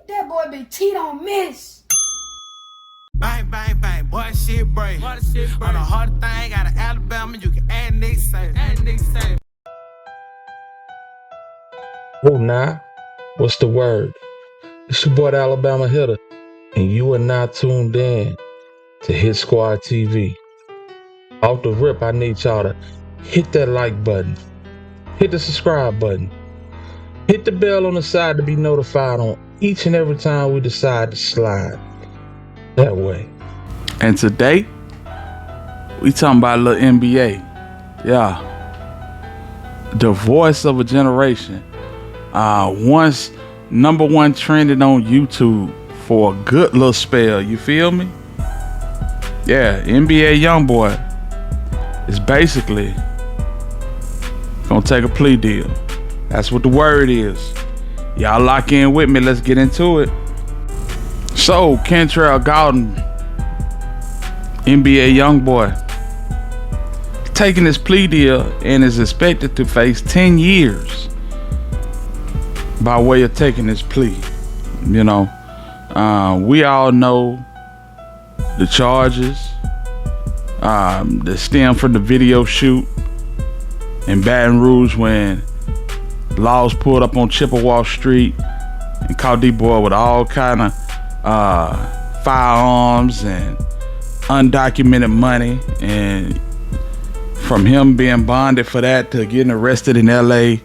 That boy been cheat on miss. Bang, bang, bang, boy, shit break. On the hard thing, got an Alabama, you can add Nick say. Whoa, now, what's the word? It's your boy, the Alabama Hitter, and you are now tuned in to Hit Squad TV. Off the rip, I need y'all to hit that like button, hit the subscribe button, hit the bell on the side to be notified on each and every time we decide to slide that way. And today, we talking about a little NBA. Yeah. The voice of a generation. Once #1 trended on YouTube for a good little spell. You feel me? Yeah, NBA Youngboy is basically gonna take a plea deal. That's what the word is. Y'all lock in with me. Let's get into it. So, Kentrell Gaulden, NBA Youngboy, taking his plea deal and is expected to face 10 years by way of taking his plea. You know, we all know the charges that stem from the video shoot in Baton Rouge when laws pulled up on Chippewa Street and caught D-boy with all kind of firearms and undocumented money, and from him being bonded for that to getting arrested in LA,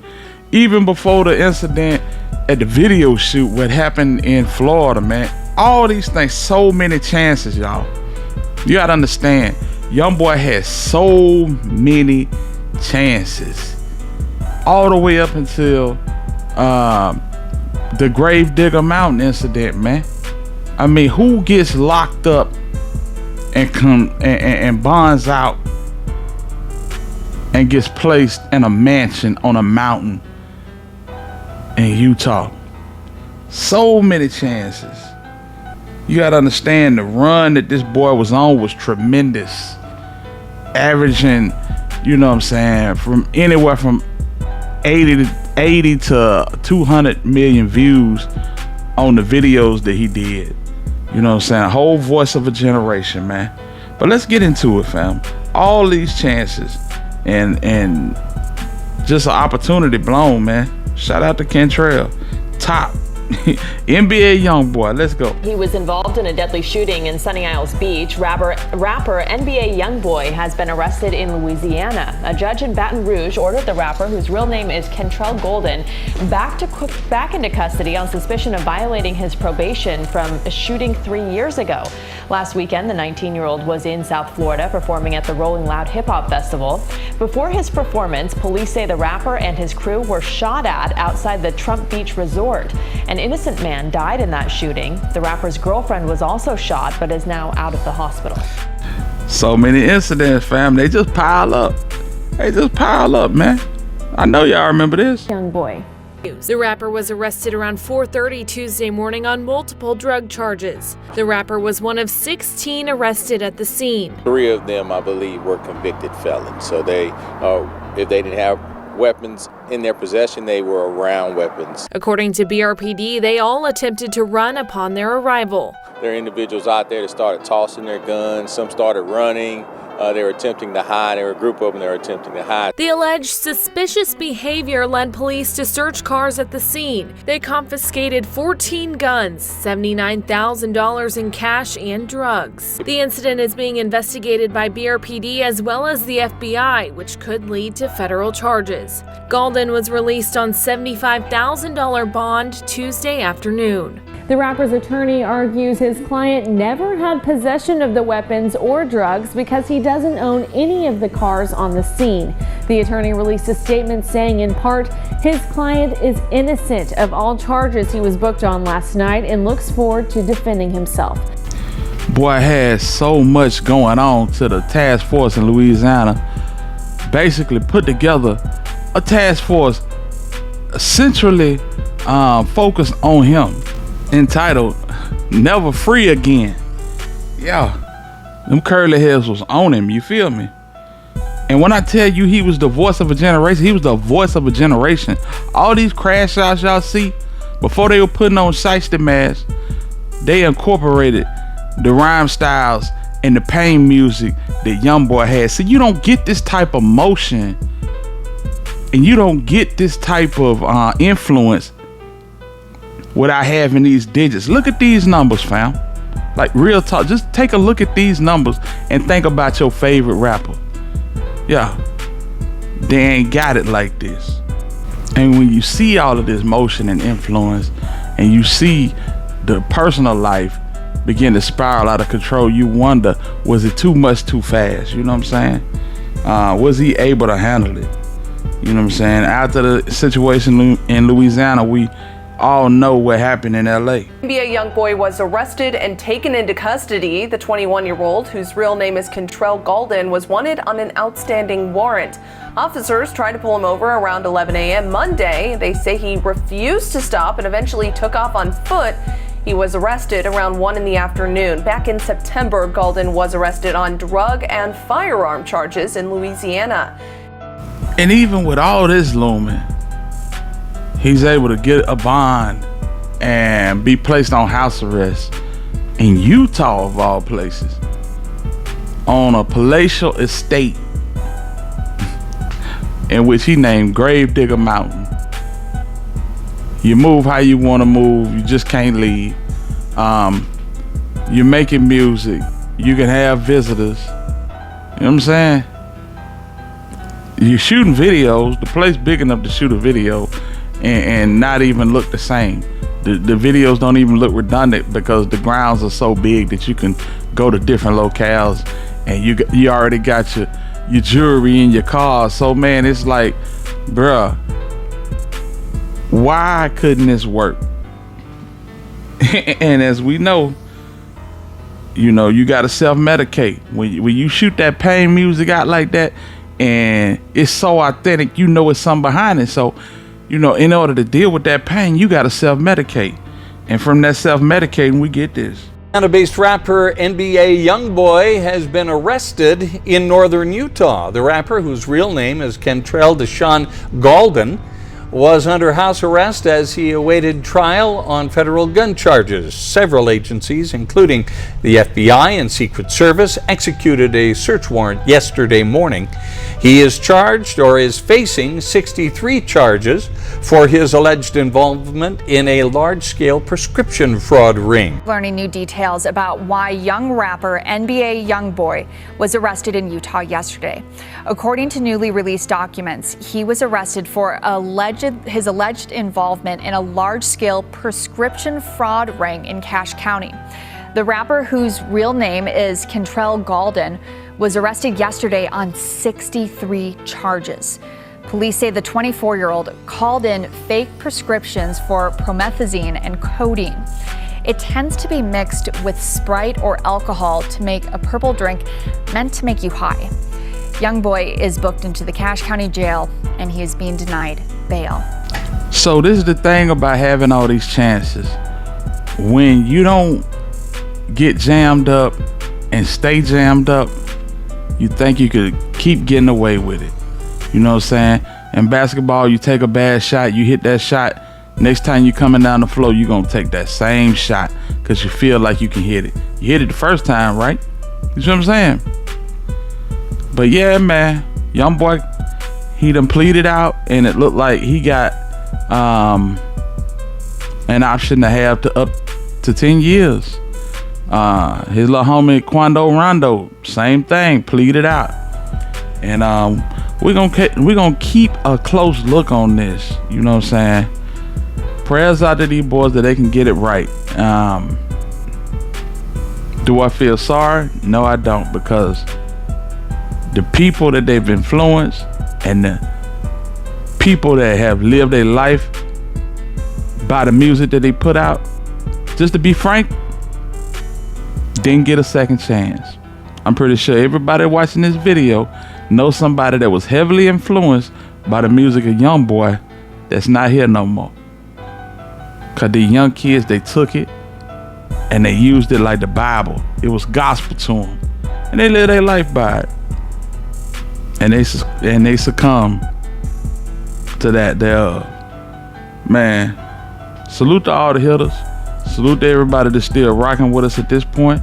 even before the incident at the video shoot, what happened in Florida, man. All these things, so many chances, y'all. You gotta understand, Youngboy had so many chances, all the way up until the Gravedigger Mountain incident, man. I mean, who gets locked up and bonds out and gets placed in a mansion on a mountain in Utah? So many chances. You gotta understand, the run that this boy was on was tremendous, averaging, you know what I'm saying, from anywhere from 80 to 200 million views on the videos that he did. You know what I'm saying? A whole voice of a generation, man. But let's get into it, fam. All these chances and just an opportunity blown, man. Shout out to Kentrell. Top NBA Youngboy. Let's go. He was involved in a deadly shooting in Sunny Isles Beach. Rapper NBA Youngboy has been arrested in Louisiana. A judge in Baton Rouge ordered the rapper, whose real name is Kentrell Gaulden, back into custody on suspicion of violating his probation from a shooting 3 years ago. Last weekend, the 19-year-old was in South Florida performing at the Rolling Loud Hip Hop Festival. Before his performance, police say the rapper and his crew were shot at outside the Trump Beach Resort. An innocent man died in that shooting. The rapper's girlfriend was also shot, but is now out of the hospital. So many incidents, fam. They just pile up. Man. I know y'all remember this. Youngboy. The rapper was arrested around 4:30 Tuesday morning on multiple drug charges. The rapper was one of 16 arrested at the scene. 3 of them, I believe, were convicted felons. So they, if they didn't have weapons in their possession, they were around weapons. According to BRPD, they all attempted to run upon their arrival. There are individuals out there that started tossing their guns. Some started running. They were attempting to hide. There were a group of them that were attempting to hide. The alleged suspicious behavior led police to search cars at the scene. They confiscated 14 guns, $79,000 in cash, and drugs. The incident is being investigated by BRPD as well as the FBI, which could lead to federal charges. Gaulden was released on $75,000 bond Tuesday afternoon. The rapper's attorney argues his client never had possession of the weapons or drugs because he doesn't own any of the cars on the scene. The attorney released a statement saying, in part, his client is innocent of all charges he was booked on last night and looks forward to defending himself. Boy had so much going on to the task force in Louisiana. Basically put together a task force centrally focused on him, entitled Never Free Again. Yeah, them curly hairs was on him, you feel me? And when I tell you he was the voice of a generation, he was the voice of a generation. All these crash shots y'all see, Before they were putting on shiesty masks, they incorporated the rhyme styles and the pain music that Youngboy had. So you don't get this type of motion, and you don't get this type of influence without having these digits. Look at these numbers, fam. Like, real talk, just take a look at these numbers and think about your favorite rapper. Yeah, they ain't got it like this. And when you see all of this motion and influence, and you see the personal life begin to spiral out of control, you wonder, was it too much too fast? You know what I'm saying? Was he able to handle it? You know what I'm saying? After the situation in Louisiana, we all know what happened in LA. NBA Youngboy was arrested and taken into custody. The 21-year-old, whose real name is Kentrell Golden, was wanted on an outstanding warrant. Officers tried to pull him over around 11 a.m. Monday. They say he refused to stop and eventually took off on foot. He was arrested around 1 in the afternoon. Back in September, Golden was arrested on drug and firearm charges in Louisiana. And even with all this looming, he's able to get a bond and be placed on house arrest in Utah, of all places, on a palatial estate in which he named Gravedigger Mountain. You move how you want to move, you just can't leave. You're making music, you can have visitors. You know what I'm saying? You're shooting videos, the place big enough to shoot a video and not even look the same. The videos don't even look redundant because the grounds are so big that you can go to different locales, and you already got your jewelry in your car. So man, it's like, bruh, why couldn't this work? And as we know, you gotta self-medicate. When you shoot that pain music out like that, and it's so authentic, it's something behind it. So, in order to deal with that pain, you gotta self-medicate. And from that self-medicating, we get this. Atlanta-based rapper NBA Youngboy has been arrested in northern Utah. The rapper, whose real name is Kentrell Golden, was under house arrest as he awaited trial on federal gun charges. Several agencies, including the FBI and Secret Service, executed a search warrant yesterday morning. He is charged, or is facing, 63 charges for his alleged involvement in a large-scale prescription fraud ring. Learning new details about why young rapper NBA Youngboy was arrested in Utah yesterday. According to newly released documents, he was arrested for his alleged involvement in a large-scale prescription fraud ring in Cache County. The rapper, whose real name is Kentrell Golden, was arrested yesterday on 63 charges. Police say the 24-year-old called in fake prescriptions for promethazine and codeine. It tends to be mixed with Sprite or alcohol to make a purple drink meant to make you high. Youngboy is booked into the Cache County Jail, and he is being denied bail. So this is the thing about having all these chances. When you don't get jammed up and stay jammed up, you think you could keep getting away with it. You know what I'm saying? In basketball, you take a bad shot, you hit that shot. Next time you coming down the floor, you're going to take that same shot because you feel like you can hit it. You hit it the first time, right? You see what I'm saying? But yeah, man, Youngboy, he done pleaded out, and it looked like he got an option to have up to 10 years. His little homie Quando Rondo, same thing, pleaded out. And we're gonna keep a close look on this. You know what I'm saying? Prayers out to these boys that they can get it right. Do I feel sorry? No, I don't, because the people that they've influenced and the people that have lived their life by the music that they put out, just to be frank, didn't get a second chance. I'm pretty sure everybody watching this video knows somebody that was heavily influenced by the music of Youngboy that's not here no more. Cause the young kids, they took it and they used it like the Bible. It was gospel to them, and they lived their life by it. And they succumb to that thereof. Man, Salute to all the hitters. Salute to everybody that's still rocking with us at this point.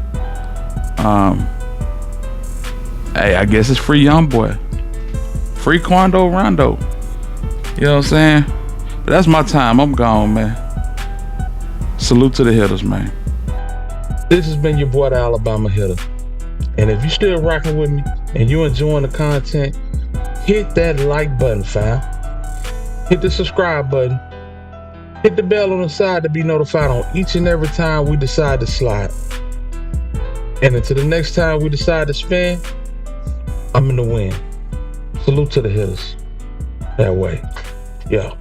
Hey, I guess it's free Youngboy. Free Quando Rondo. You know what I'm saying? But that's my time. I'm gone, man. Salute to the hitters, man. This has been your boy, the Alabama Hitter. And if you're still rocking with me and you're enjoying the content, hit that like button, fam. Hit the subscribe button. Hit the bell on the side to be notified on each and every time we decide to slide. And until the next time we decide to spin, I'm in the win. Salute to the hitters. That way. Yo.